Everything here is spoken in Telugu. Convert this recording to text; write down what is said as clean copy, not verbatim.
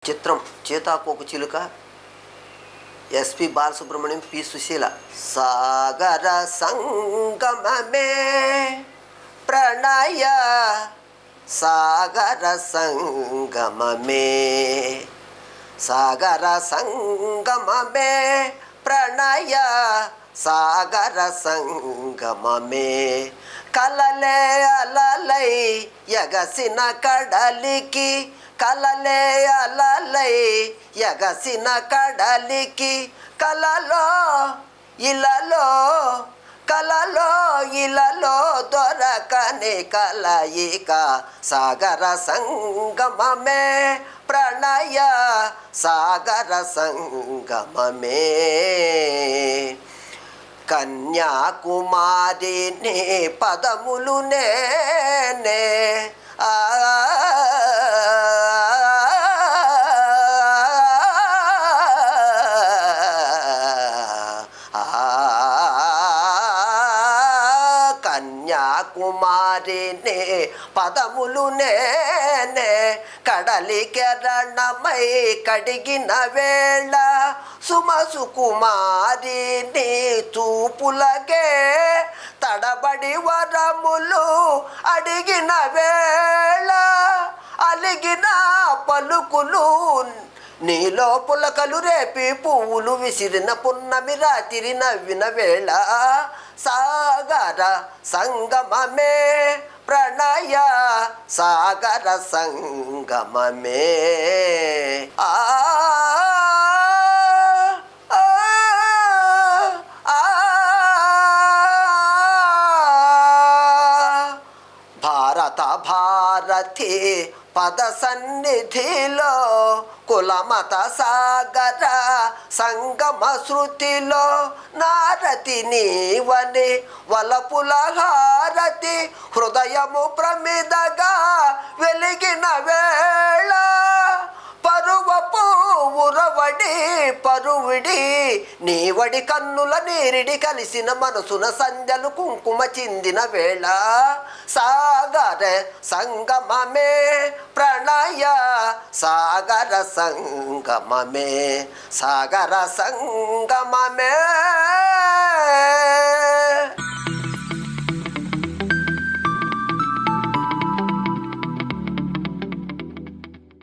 చిత్రం చేతాకోక చిలుక, ఎస్పి బాలసుబ్రహ్మణ్యం, పి సుశీల. సాగర సంగమమే ప్రణయ సాగర సంగమమే, సాగర సంగమమే ప్రణయ సాగర సంగమమే, కలలే అలలై ఎగసిన కడలికి, కలలే అలలై ఎగసిన కడలికి, కలలో ఇలలో కలలో ఇలలో దొరకని కలయిక, సాగర సంగమమే ప్రణయ సాగర సంగమమే. కన్యాకుమారిని పదములు నేనే, కన్యాకుమారిని పదములు నేనే, కడలి కెరణమై కడిగిన వేళ, సుమసుకుమారిని చూపులకే తడబడి వరములు అడిగిన వేళ, అలిగిన పలుకులు నీలో పులకలు రేపి పువ్వులు విసిరిన పున్నమి రాత్రి నవ్విన వేళ, సాగర సంగమమే ప్రణయ సాగర సంగమమే. భారత భారతి పద సన్నిధిలో, కులమత సాగర సంగమ శృతిలో, నారతి నీవని వలపుల హారతి హృదయము ప్రమిదగా వెలిగిన వేళ, పరువపు ఉరవడి పరువిడి నీవడి కన్నుల నీరిడి కలిసిన మనసున సంధ్యలు కుంకుమ చిందిన వేళ, సాగర సంగమమే ప్రణయ సాగర సంగమమే, సాగర సంగమమే.